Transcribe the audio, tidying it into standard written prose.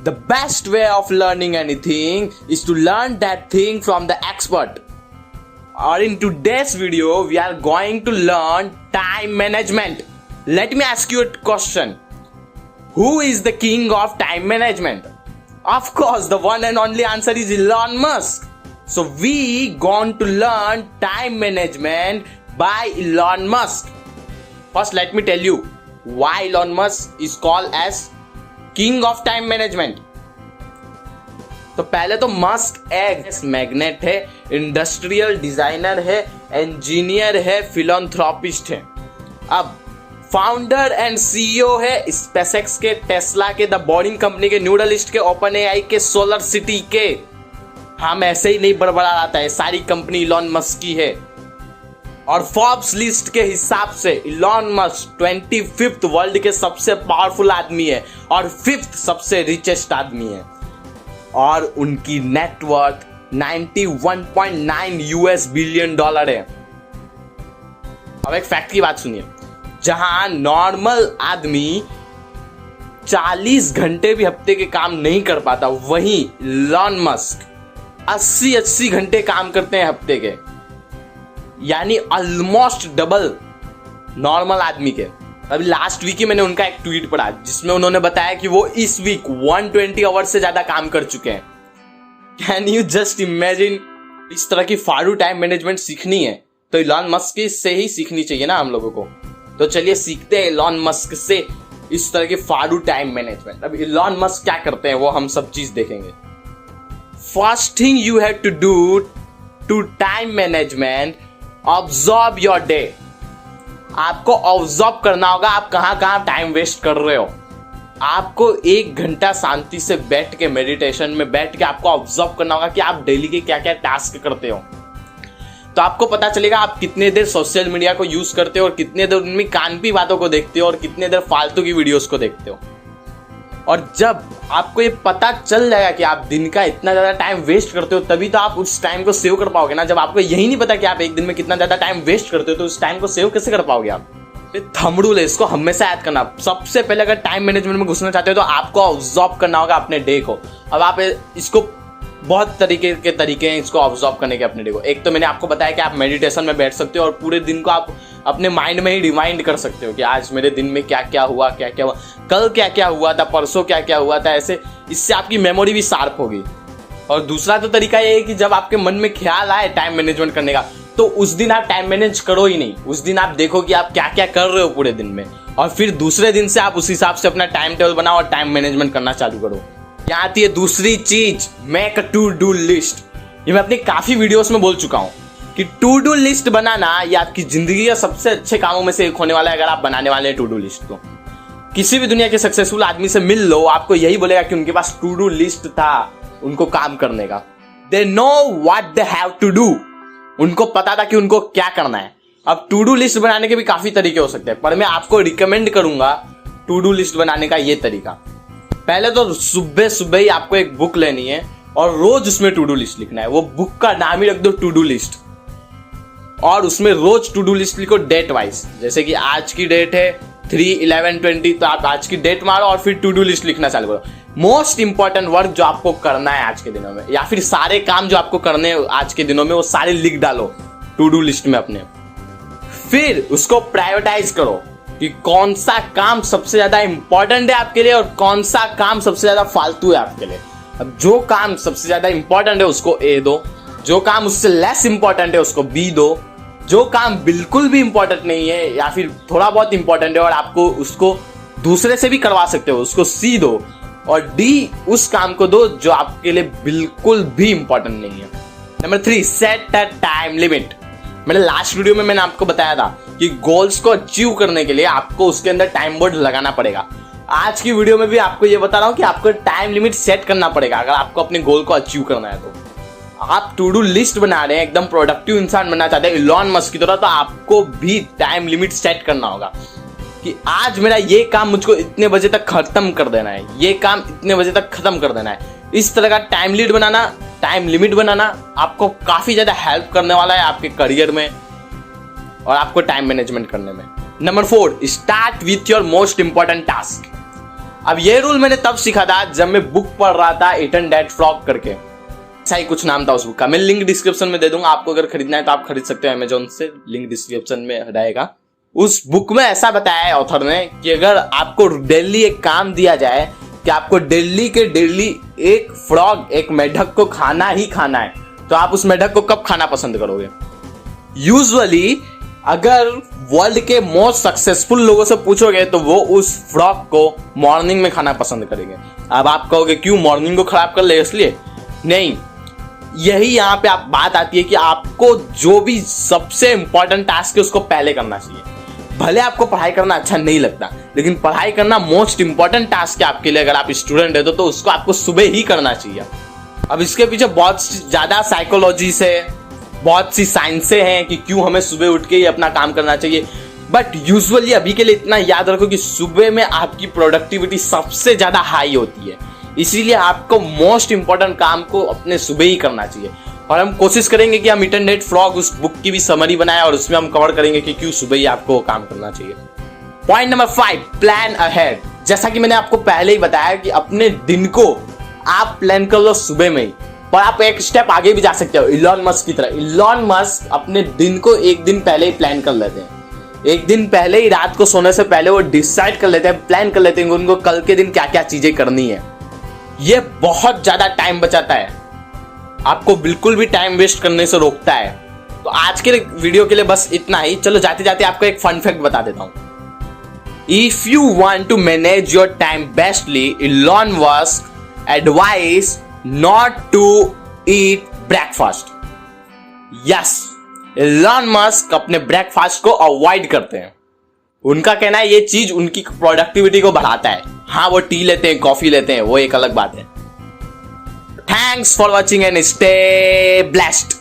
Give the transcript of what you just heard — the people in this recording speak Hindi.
The best way of learning anything is to learn that thing from the expert. Or in today's video, we are going to learn time management. Let me ask you a question. Who is the king of time management? Of course, the one and only answer is Elon Musk. So we going to learn time management by Elon Musk. First, let me tell you why Elon Musk is called as King of Time Management. तो पहले तो मस्क एक मैग्नेट है, इंडस्ट्रियल डिजाइनर है, इंजीनियर है, फिलैंथ्रोपिस्ट है। अब फाउंडर एंड सीईओ है स्पेसएक्स के, टेस्ला के, द बोरिंग कंपनी के, न्यूरलिस्ट के, ओपन एआई के, सोलर सिटी के। हम ऐसे ही नहीं बड़बड़ा रहा है, सारी कंपनी इलॉन मस्क की है। और फोर्ब्स लिस्ट के हिसाब से इलॉन मस्क 25th वर्ल्ड के सबसे पावरफुल आदमी है और 5th सबसे रिचेस्ट आदमी है। और उनकी नेटवर्थ 91.9 यूएस बिलियन डॉलर है। अब एक फैक्ट की बात सुनिए, जहां नॉर्मल आदमी 40 घंटे भी हफ्ते के काम नहीं कर पाता, वहीं इलॉन मस्क 80 घंटे काम करते हैं हफ्ते के, यानी ऑलमोस्ट डबल नॉर्मल आदमी के। अभी लास्ट वीक ही मैंने उनका एक ट्वीट पढ़ा जिसमें उन्होंने बताया कि वो इस वीक 120 आवर्स से ज्यादा काम कर चुके हैं। Can you just imagine? इस तरह की फाड़ू टाइम मैनेजमेंट सीखनी है तो इलॉन मस्क से ही सीखनी चाहिए ना हम लोगों को। तो चलिए सीखते हैं इलॉन मस्क से इस तरह की फाड़ू टाइम मैनेजमेंट। अब इलॉन मस्क क्या करते हैं वो हम सब चीज देखेंगे। First thing you have to do to time management, observe your day. आपको ऑब्जर्व करना होगा आप कहां कहां टाइम वेस्ट कर रहे हो। आपको 1 घंटा शांति से बैठ के, मेडिटेशन में बैठ के आपको ऑब्जर्व करना होगा कि आप डेली के क्या क्या टास्क करते हो। तो आपको पता चलेगा आप कितने देर सोशल मीडिया को यूज करते हो और कितने देर उनमें कानपी बातों को देखते हो और कितने देर फालतू की वीडियोस को देखते हो। और जब आपको ये पता चल जाएगा कि आप दिन का इतना ज्यादा टाइम वेस्ट करते हो, तभी तो आप उस टाइम को सेव कर पाओगे ना। जब आपको यही नहीं पता कि आप एक दिन में कितना ज्यादा टाइम वेस्ट करते हो तो उस टाइम को सेव कैसे कर पाओगे आप? थंब रूल है, इसको हमेशा याद करना। सबसे पहले अगर टाइम मैनेजमेंट में घुसना चाहते हो तो आपको ऑब्जर्व करना होगा अपने डे को। अब आप इसको बहुत तरीके हैं इसको ऑब्जर्व करने के अपने डे को। एक तो मैंने आपको बताया कि आप मेडिटेशन में बैठ सकते हो और पूरे दिन को आप अपने माइंड में ही रिमाइंड कर सकते हो कि आज मेरे दिन में क्या क्या हुआ, कल क्या क्या हुआ था, परसों क्या क्या हुआ था। ऐसे इससे आपकी मेमोरी भी शार्प होगी। और दूसरा तो तरीका ये है कि जब आपके मन में ख्याल आए टाइम मैनेजमेंट करने का, तो उस दिन आप टाइम मैनेज करो ही नहीं। उस दिन आप देखो कि आप क्या क्या कर रहे हो पूरे दिन में, और फिर दूसरे दिन से आप उस हिसाब से अपना टाइम टेबल बनाओ और टाइम मैनेजमेंट करना चालू करो। यहाँ आती है दूसरी चीज, make a to do list. ये मैं अपनी काफी वीडियोस में बोल चुका हूं कि टू डू लिस्ट बनाना ये आपकी जिंदगी के सबसे अच्छे कामों में से एक होने वाला है। अगर आप बनाने वाले हैं टू डू लिस्ट, तो किसी भी दुनिया के सक्सेसफुल आदमी से मिल लो, आपको यही बोलेगा कि उनके पास टू डू लिस्ट था उनको काम करने का। They know what they have to do. उनको पता था कि उनको क्या करना है। अब टू डू लिस्ट बनाने के भी काफी तरीके हो सकते हैं, पर मैं आपको रिकमेंड करूंगा टू डू लिस्ट बनाने का ये तरीका। पहले तो सुबह सुबह ही आपको एक बुक लेनी है और रोज उसमें टू डू लिस्ट लिखना है। वो बुक का नाम ही रख दो टू डू लिस्ट, और उसमें रोज टू डू लिस्ट लिखो डेट वाइज। जैसे कि आज की डेट है 3/11/20, तो आप आज की डेट मारो और फिर टू डू लिस्ट लिखना चालू करो। मोस्ट इंपॉर्टेंट वर्क जो आपको करना है आज के दिनों में, या फिर सारे काम जो आपको करने हैं आज के दिनों में, वो सारे लिख डालो टू डू लिस्ट में अपने। फिर उसको प्रायोरिटाइज करो कि कौन सा काम सबसे ज्यादा इंपॉर्टेंट है आपके लिए और कौन सा काम सबसे ज्यादा फालतू है आपके लिए। अब जो काम सबसे ज्यादा इंपॉर्टेंट है उसको ए दो, जो काम उससे लेस इंपॉर्टेंट है उसको बी दो, जो काम बिल्कुल भी इंपॉर्टेंट नहीं है या फिर थोड़ा बहुत इंपॉर्टेंट है और आपको उसको दूसरे से भी करवा सकते हो, उसको सी दो, और डी उस काम को दो जो आपके लिए बिल्कुल भी इंपॉर्टेंट नहीं है। Number 3, set a time limit. मैंने लास्ट वीडियो में मैंने आपको बताया था कि गोल्स को अचीव करने के लिए आपको उसके अंदर टाइम बोर्ड लगाना पड़ेगा। आज की वीडियो में भी आपको ये बता रहा हूं कि आपको टाइम लिमिट सेट करना पड़ेगा अगर आपको अपने गोल को अचीव करना है। तो आप टू डू लिस्ट बना रहे हैं, एकदम प्रोडक्टिव इंसान बनना चाहते हैं इलॉन मस्क की तरह, तो आपको भी टाइम लिमिट सेट करना होगा कि आज मेरा ये काम मुझको इतने बजे तक खत्म कर देना है, ये काम इतने बजे तक खत्म कर देना है। इस तरह का टाइम लिमिट बनाना आपको काफी ज्यादा हेल्प करने वाला है आपके करियर में और आपको टाइम मैनेजमेंट करने में। Number 4, start with your most important task. अब ये रूल मैंने तब सीखा था जब मैं बुक पढ़ रहा था ईट एंड डैड फ्रॉग करके, ऐसा ही कुछ नाम था उस बुक का। मैं लिंक डिस्क्रिप्शन में दे दूंगा, आपको अगर खरीदना है तो आप खरीद सकते हो अमेजोन से, लिंक डिस्क्रिप्शन में रहेगा। उस बुक में ऐसा बताया है ऑथर ने कि अगर आपको डेली एक काम दिया जाए कि आपको डेली के डेली एक फ्रॉग, एक मेढक को खाना ही खाना है, तो आप उस मेढक को कब खाना पसंद करोगे? यूजुअली अगर वर्ल्ड के मोस्ट सक्सेसफुल लोगों से पूछोगे तो वो उस फ्रॉग को मॉर्निंग में खाना पसंद करेंगे। अब आप कहोगे क्यों, मॉर्निंग को खराब कर ले इसलिए? नहीं, यही यहाँ पे आप बात आती है कि आपको जो भी सबसे इंपॉर्टेंट टास्क है उसको पहले करना चाहिए। भले आपको पढ़ाई करना अच्छा नहीं लगता, लेकिन पढ़ाई करना मोस्ट इंपॉर्टेंट टास्क है आपके लिए। अगर आप स्टूडेंट है तो उसको आपको सुबह ही करना चाहिए। अब इसके पीछे बहुत ज्यादा साइकोलॉजी से, बहुत सी साइंसें हैं कि क्यों हमें सुबह उठ के ही अपना काम करना चाहिए। बट यूजुअली अभी के लिए इतना याद रखो कि सुबह में आपकी प्रोडक्टिविटी सबसे ज्यादा हाई होती है, इसीलिए आपको मोस्ट इंपॉर्टेंट काम को अपने सुबह ही करना चाहिए। और हम कोशिश करेंगे कि हम ईट एंड डैड फ्रॉग उस बुक की भी समरी बनाए और उसमें हम कवर करेंगे कि क्यों सुबह ही आपको काम करना चाहिए। Point number 5, plan ahead. जैसा कि मैंने आपको पहले ही बताया कि अपने दिन को आप प्लान कर लो सुबह में ही, पर आप एक स्टेप आगे भी जा सकते हो इलॉन मस्क की तरह। इलॉन मस्क अपने दिन को एक दिन पहले ही प्लान कर लेते हैं। एक दिन पहले ही, रात को सोने से पहले वो डिसाइड कर लेते हैं, प्लान कर लेते हैं उनको कल के दिन क्या क्या चीजें करनी है। ये बहुत ज्यादा टाइम बचाता है, आपको बिल्कुल भी टाइम वेस्ट करने से रोकता है। तो आज के वीडियो के लिए बस इतना ही। चलो जाते जाते आपको एक फन फैक्ट बता देता हूं। If you want to manage your time bestly, Elon Musk advise not to eat breakfast. Yes, Elon Musk अपने ब्रेकफास्ट को अवॉइड करते हैं। उनका कहना है ये चीज उनकी प्रोडक्टिविटी को बढ़ाता है। हाँ, वो टी लेते हैं, कॉफी लेते हैं, वो एक अलग बात है। Thanks for watching and stay blessed.